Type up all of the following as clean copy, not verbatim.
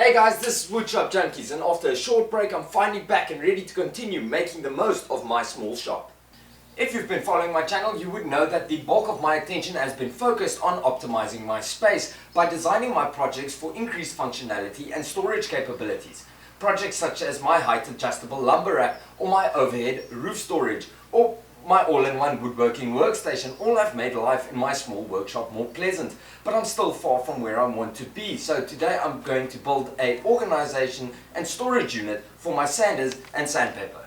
Hey guys, this is Woodshop Junkies, and after a short break I'm finally back and ready to continue making the most of my small shop. If you've been following my channel, you would know that the bulk of my attention has been focused on optimizing my space by designing my projects for increased functionality and storage capabilities. Projects such as my height adjustable lumber rack or my overhead roof storage or my all-in-one woodworking workstation all have made life in my small workshop more pleasant, but I'm still far from where I want to be. So today I'm going to build an organization and storage unit for my sanders and sandpaper.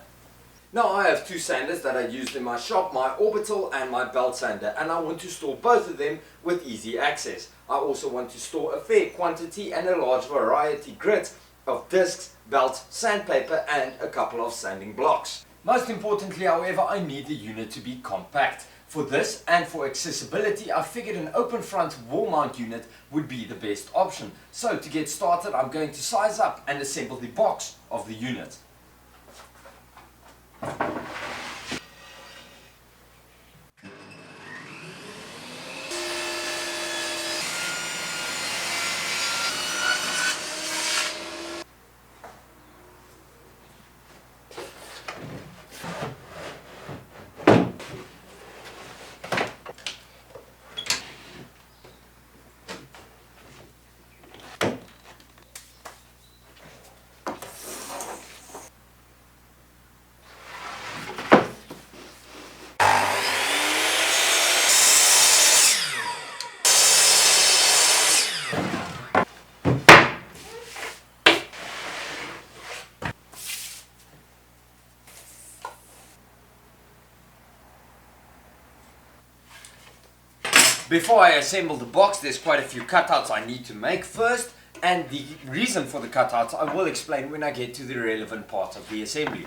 Now I have two sanders that I used in my shop, my Orbital and my belt sander, and I want to store both of them with easy access. I also want to store a fair quantity and a large variety grid of discs, belts, sandpaper and a couple of sanding blocks. Most importantly, however, I need the unit to be compact. For this and for accessibility, I figured an open front wall mount unit would be the best option. So to get started, I'm going to size up and assemble the box of the unit. Before I assemble the box, there's quite a few cutouts I need to make first, and the reason for the cutouts I will explain when I get to the relevant part of the assembly.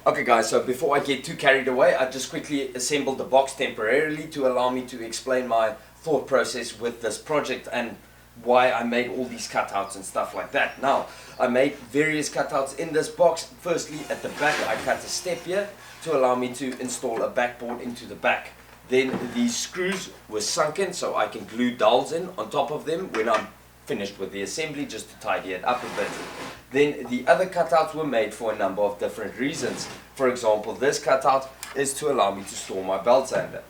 Okay guys, so before I get too carried away, I just quickly assembled the box temporarily to allow me to explain my thought process with this project and why I made all these cutouts and stuff like that. Now, I made various cutouts in this box. Firstly, at the back I cut a step here to allow me to install a backboard into the back. Then these screws were sunken so I can glue dowels in on top of them when I'm finished with the assembly, just to tidy it up a bit. Then the other cutouts were made for a number of different reasons. For example, this cutout is to allow me to store my belt sander.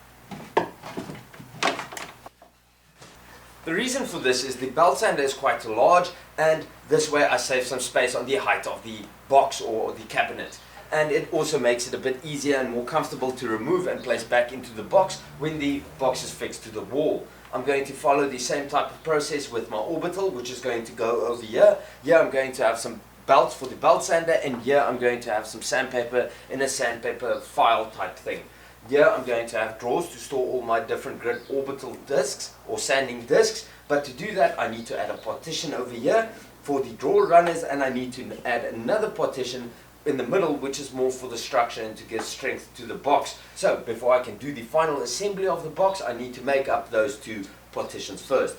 The reason for this is the belt sander is quite large, and this way I save some space on the height of the box or the cabinet. And it also makes it a bit easier and more comfortable to remove and place back into the box when the box is fixed to the wall. I'm going to follow the same type of process with my Orbital, which is going to go over here. Here I'm going to have some belts for the belt sander, and here I'm going to have some sandpaper in a sandpaper file type thing. Here I'm going to have drawers to store all my different grid orbital discs or sanding discs, but to do that I need to add a partition over here for the drawer runners, and I need to add another partition in the middle which is more for the structure and to give strength to the box. So before I can do the final assembly of the box, I need to make up those two partitions first.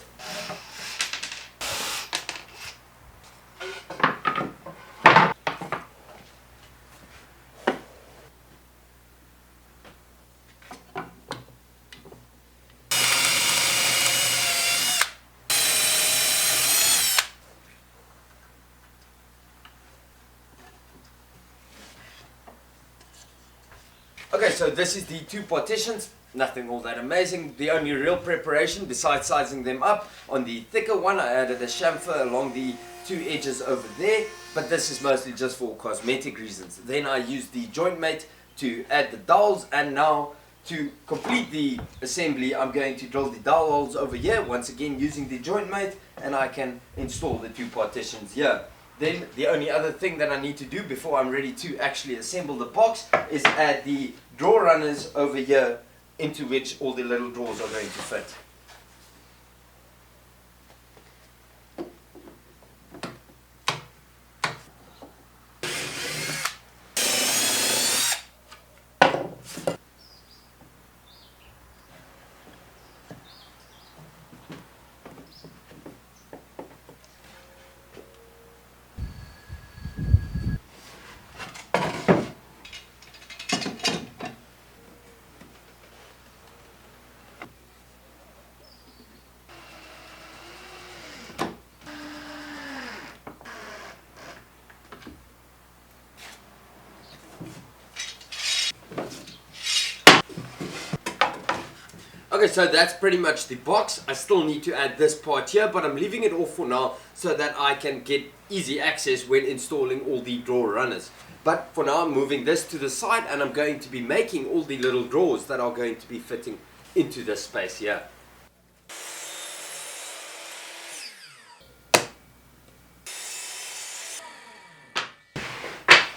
Okay, so this is the two partitions, nothing all that amazing. The only real preparation besides sizing them up, on the thicker one I added a chamfer along the two edges over there, but this is mostly just for cosmetic reasons. Then I used the JOINTMATE to add the dowels, and now to complete the assembly I'm going to drill the dowel holes over here, once again using the JOINTMATE, and I can install the two partitions here. Then the only other thing that I need to do before I'm ready to actually assemble the box is add the drawer runners over here into which all the little drawers are going to fit. Okay, so that's pretty much the box. I still need to add this part here, but I'm leaving it off for now so that I can get easy access when installing all the drawer runners. But for now I'm moving this to the side, and I'm going to be making all the little drawers that are going to be fitting into this space here.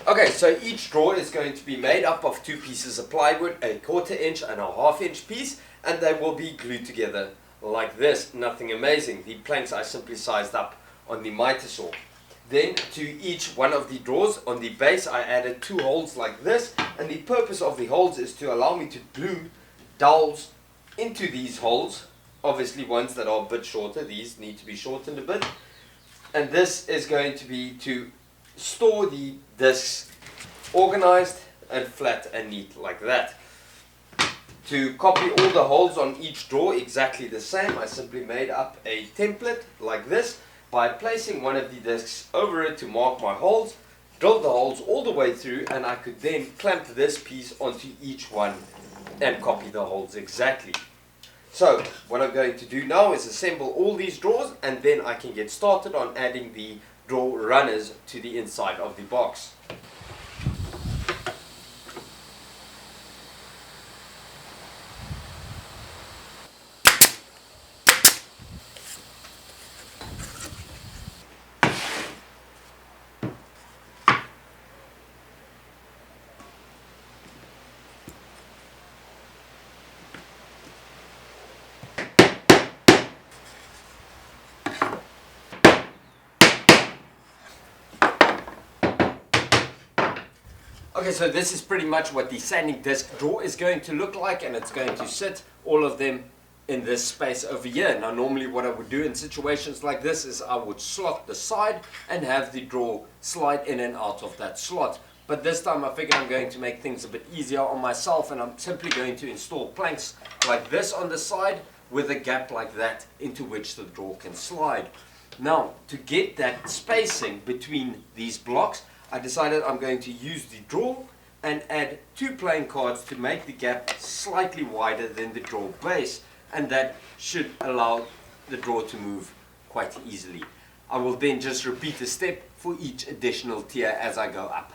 Okay, so each drawer is going to be made up of two pieces of plywood, a 1/4 inch and a 1/2 inch piece, and they will be glued together like this. Nothing amazing. The planks I simply sized up on the miter saw. Then to each one of the drawers on the base I added 2 holes like this, and the purpose of the holes is to allow me to glue dowels into these holes. Obviously ones that are a bit shorter, these need to be shortened a bit, and this is going to be to store the discs organized and flat and neat like that. To copy all the holes on each drawer exactly the same, I simply made up a template like this by placing one of the discs over it to mark my holes, drilled the holes all the way through, and I could then clamp this piece onto each one and copy the holes exactly. So what I'm going to do now is assemble all these drawers, and then I can get started on adding the drawer runners to the inside of the box. Okay, so this is pretty much what the sanding disc drawer is going to look like, and it's going to sit all of them in this space over here. Now normally what I would do in situations like this is I would slot the side and have the drawer slide in and out of that slot. But this time I figured I'm going to make things a bit easier on myself, and I'm simply going to install planks like this on the side with a gap like that into which the drawer can slide. Now to get that spacing between these blocks, I decided I'm going to use the drawer and add 2 playing cards to make the gap slightly wider than the drawer base, and that should allow the drawer to move quite easily. I will then just repeat the step for each additional tier as I go up.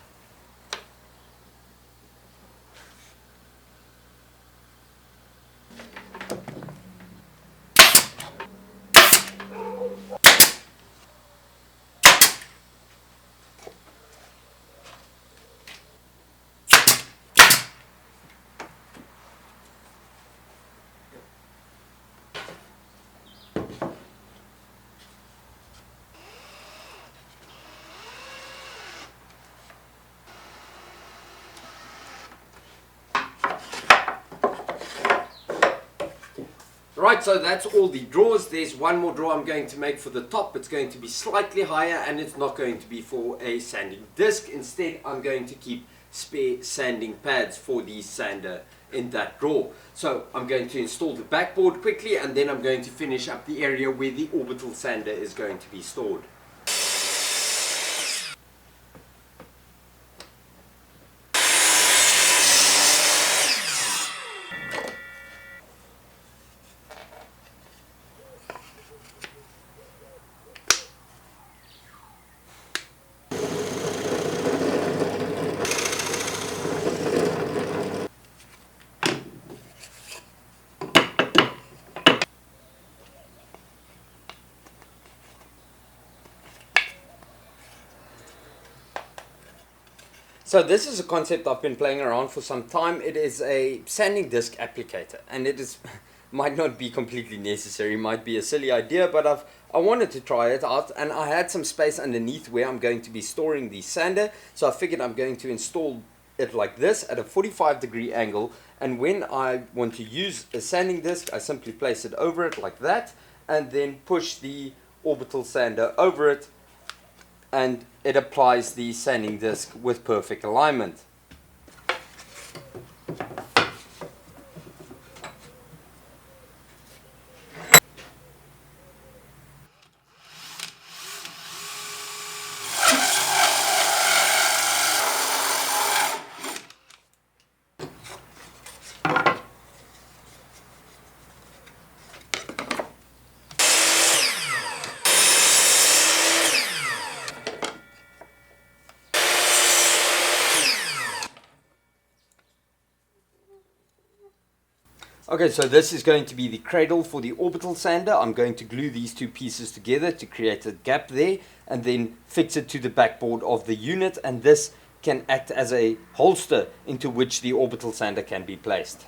Right, so that's all the drawers. There's one more drawer I'm going to make for the top. It's going to be slightly higher and it's not going to be for a sanding disc. Instead, I'm going to keep spare sanding pads for the sander in that drawer. So I'm going to install the backboard quickly and then I'm going to finish up the area where the orbital sander is going to be stored. So this is a concept I've been playing around for some time. It is a sanding disc applicator, and it is might not be completely necessary, might be a silly idea, but I wanted to try it out, and I had some space underneath where I'm going to be storing the sander, so I figured I'm going to install it like this at a 45-degree angle, and when I want to use a sanding disc, I simply place it over it like that, and then push the orbital sander over it, and it applies the sanding disc with perfect alignment. Okay, so this is going to be the cradle for the orbital sander. I'm going to glue these two pieces together to create a gap there and then fix it to the backboard of the unit, and this can act as a holster into which the orbital sander can be placed.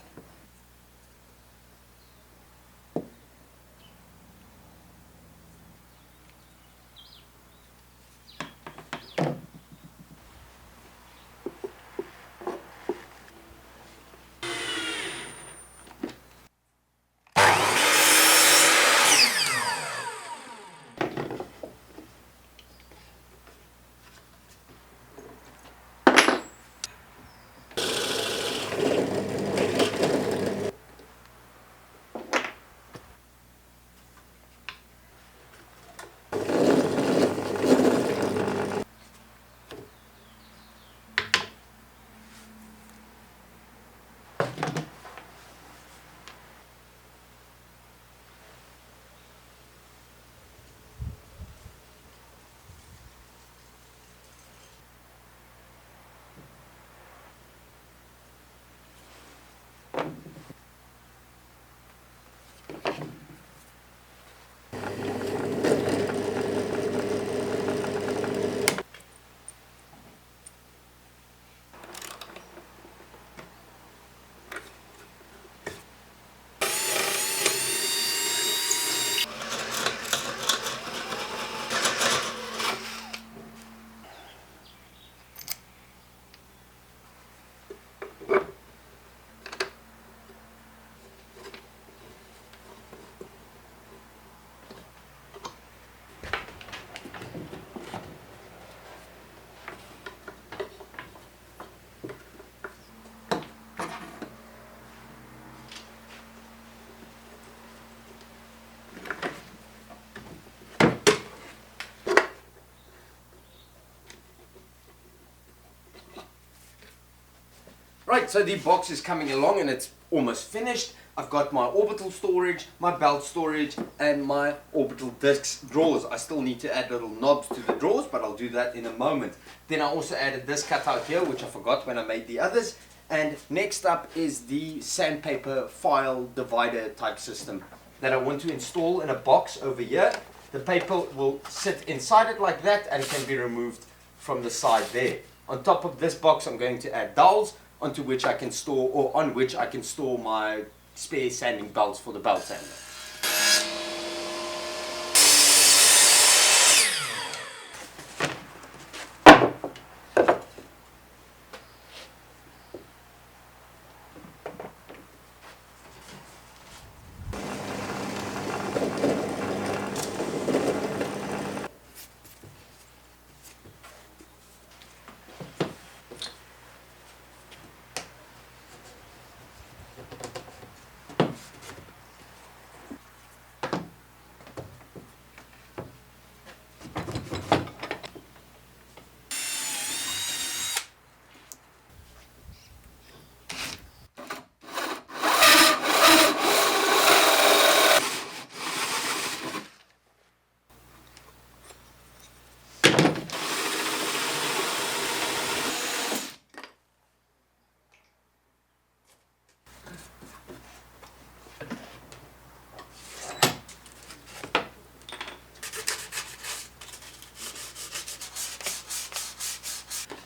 Right, so the box is coming along and it's almost finished. I've got my orbital storage, my belt storage, and my orbital discs drawers. I still need to add little knobs to the drawers, but I'll do that in a moment. Then I also added this cutout here, which I forgot when I made the others. And next up is the Sandpaper file divider type system that I want to install in a box over here. The paper will sit inside it like that and can be removed from the side there. On top of this box, I'm going to add dowels onto which I can store, or on which I can store my spare sanding belts for the belt sander.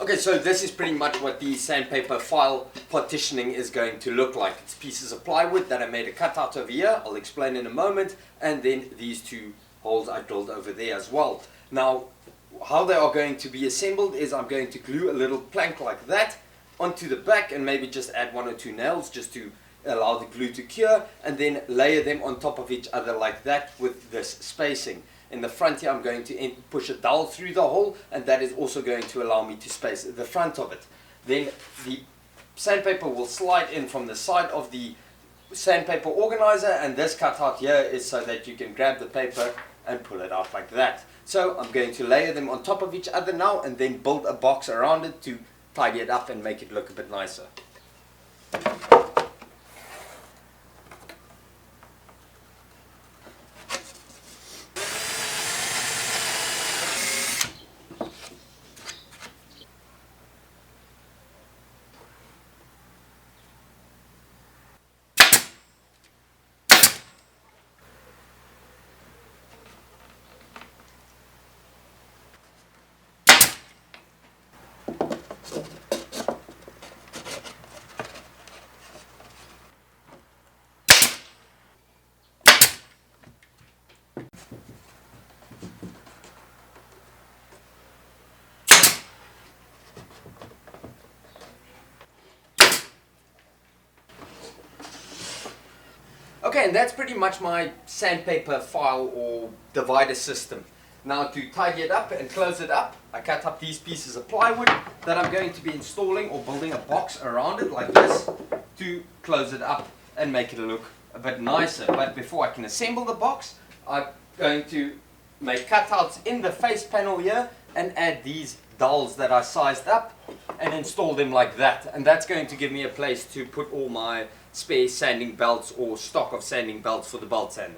Okay, so this is pretty much what the sandpaper file partitioning is going to look like. It's pieces of plywood that I made a cutout over here, I'll explain in a moment, and then these two holes I drilled over there as well. Now, how they are going to be assembled is I'm going to glue a little plank like that onto the back and maybe just add 1 or 2 nails just to allow the glue to cure, and then layer them on top of each other like that with this spacing. In the front here I'm going to push a dowel through the hole, and that is also going to allow me to space the front of it. Then the sandpaper will slide in from the side of the sandpaper organizer, and this cutout here is so that you can grab the paper and pull it out like that. So I'm going to layer them on top of each other now and then build a box around it to tidy it up and make it look a bit nicer. Okay, and that's pretty much my sandpaper file or divider system. Now to tidy it up and close it up, I cut up these pieces of plywood that I'm going to be installing or building a box around it like this to close it up and make it look a bit nicer. But before I can assemble the box, I'm going to make cutouts in the face panel here and add these dowels that I sized up and install them like that. And that's going to give me a place to put all my spare sanding belts or stock of sanding belts for the belt sander.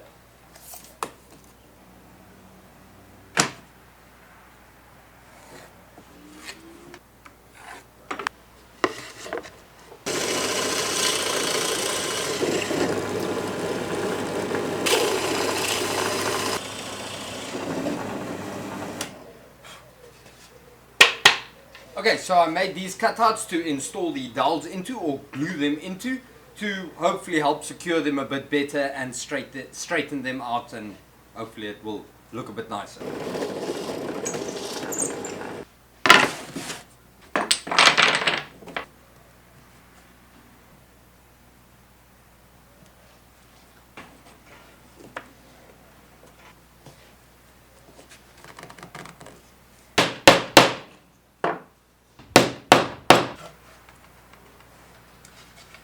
Okay, so I made these cutouts to install the dowels into or glue them into to hopefully help secure them a bit better and straighten them out, and hopefully it will look a bit nicer.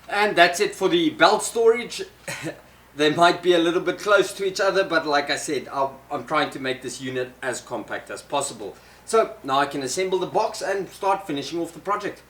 And that's it for the belt storage. They might be a little bit close to each other, but like I said, I'm trying to make this unit as compact as possible. So now I can assemble the box and start finishing off the project.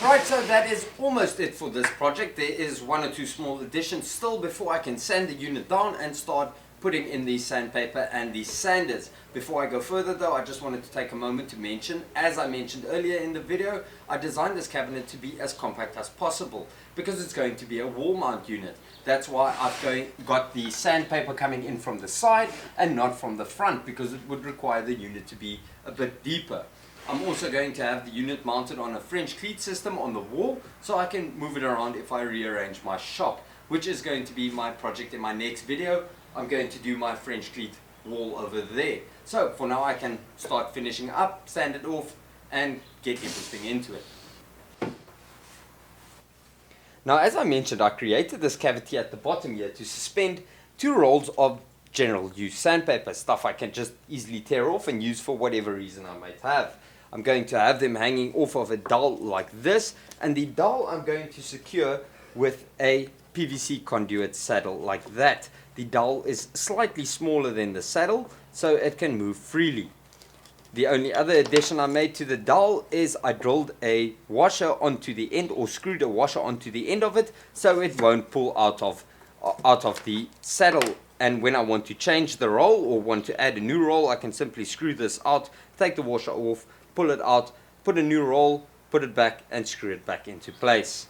Right, so that is almost it for this project. There is 1 or 2 small additions still before I can sand the unit down and start putting in the sandpaper and the sanders. Before I go further though, I just wanted to take a moment to mention, as I mentioned earlier in the video, I designed this cabinet to be as compact as possible because it's going to be a wall mount unit. That's why I've got the sandpaper coming in from the side and not from the front, because it would require the unit to be a bit deeper. I'm also going to have the unit mounted on a French cleat system on the wall, so I can move it around if I rearrange my shop, which is going to be my project in my next video. I'm going to do my French cleat wall over there. So for now I can start finishing up, sand it off and get everything into it. Now, as I mentioned, I created this cavity at the bottom here to suspend 2 rolls of general use sandpaper, stuff I can just easily tear off and use for whatever reason I might have. I'm going to have them hanging off of a dowel like this, and the dowel I'm going to secure with a PVC conduit saddle like that. The dowel is slightly smaller than the saddle, so it can move freely. The only other addition I made to the dowel is I drilled a washer onto the end, or screwed a washer onto the end of it, so it won't pull out of the saddle. And when I want to change the roll or want to add a new roll, I can simply screw this out, take the washer off, pull it out, put a new roll, put it back and screw it back into place.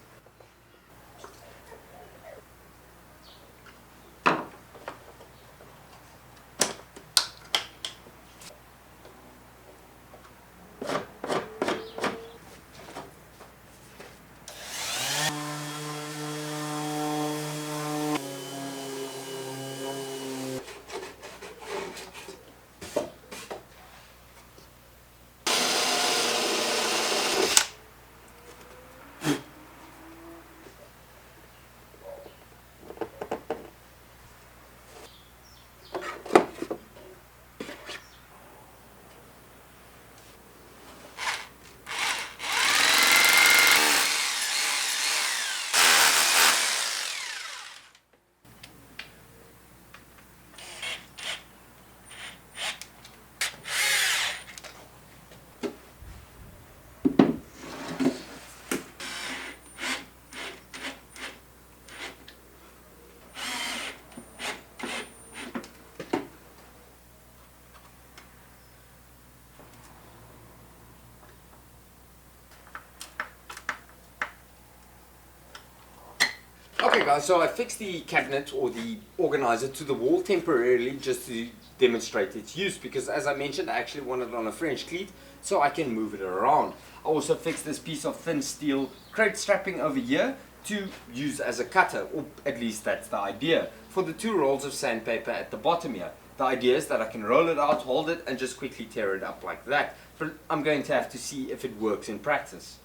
Okay guys, so I fixed the cabinet or the organizer to the wall temporarily just to demonstrate its use, because as I mentioned I actually want it on a French cleat so I can move it around. I also fixed this piece of thin steel crate strapping over here to use as a cutter, or at least that's the idea, for the 2 rolls of sandpaper at the bottom here. The idea is that I can roll it out, hold it and just quickly tear it up like that, but I'm going to have to see if it works in practice.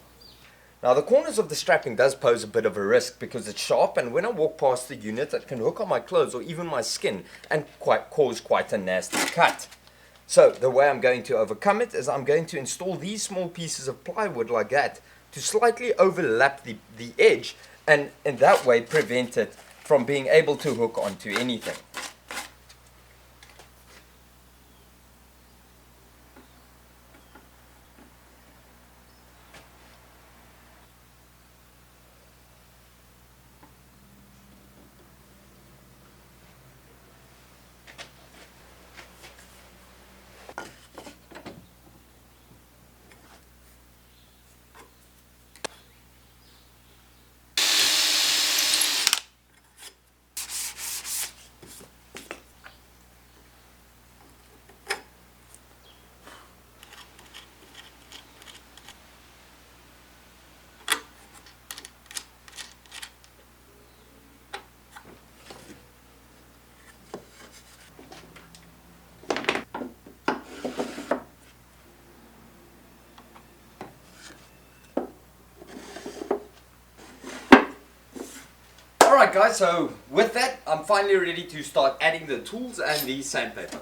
Now the corners of the strapping does pose a bit of a risk because it's sharp, and when I walk past the unit it can hook on my clothes or even my skin and cause quite a nasty cut. So the way I'm going to overcome it is I'm going to install these small pieces of plywood like that to slightly overlap the edge, and in that way prevent it from being able to hook onto anything. Alright guys, so with that I'm finally ready to start adding the tools and the sandpaper.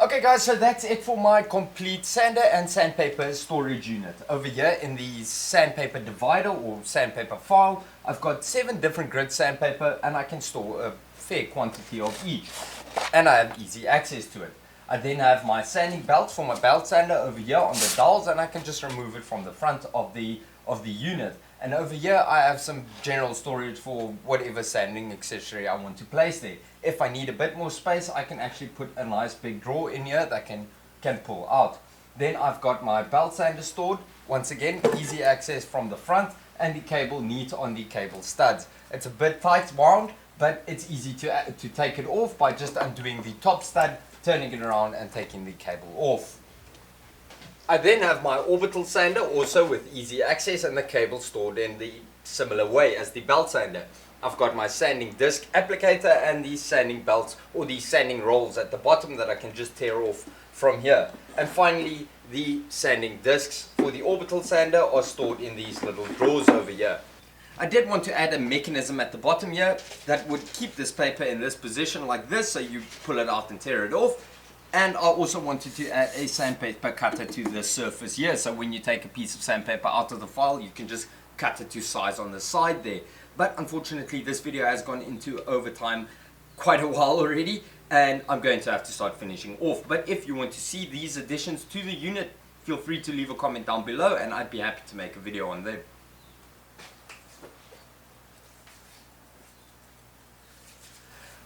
Okay guys, so that's it for my complete sander and sandpaper storage unit. Over here in the sandpaper divider or sandpaper file, I've got 7 different grit sandpaper and I can store a fair quantity of each. And I have easy access to it. I then have my sanding belt for my belt sander over here on the dowels, and I can just remove it from the front of the unit. And over here I have some general storage for whatever sanding accessory I want to place there. If I need a bit more space, I can actually put a nice big drawer in here that can pull out. Then I've got my belt sander stored. Once again, easy access from the front, and the cable neat on the cable studs. It's a bit tight wound, but it's easy to take it off by just undoing the top stud, turning it around and taking the cable off. I then have my orbital sander also with easy access and the cable stored in the similar way as the belt sander. I've got my sanding disc applicator and these sanding belts or these sanding rolls at the bottom that I can just tear off from here. And finally, the sanding discs for the orbital sander are stored in these little drawers over here. I did want to add a mechanism at the bottom here that would keep this paper in this position like this, so you pull it out and tear it off. And I also wanted to add a sandpaper cutter to the surface here, so when you take a piece of sandpaper out of the file, you can just cut it to size on the side there. But unfortunately, this video has gone into overtime quite a while already, and I'm going to have to start finishing off. But if you want to see these additions to the unit, feel free to leave a comment down below, and I'd be happy to make a video on them.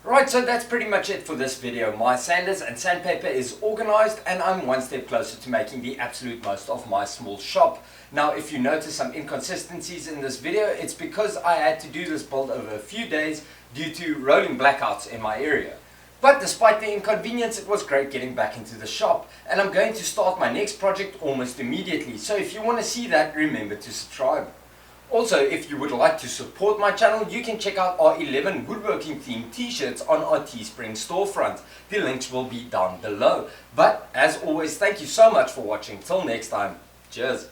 Right, so that's pretty much it for this video. My sanders and sandpaper is organized, and I'm one step closer to making the absolute most of my small shop. Now, if you notice some inconsistencies in this video, it's because I had to do this build over a few days due to rolling blackouts in my area. But despite the inconvenience, it was great getting back into the shop, and I'm going to start my next project almost immediately. So if you want to see that, remember to subscribe. Also, if you would like to support my channel, you can check out our 11 woodworking themed t-shirts on our Teespring storefront. The links will be down below. But as always, thank you so much for watching. Till next time, cheers.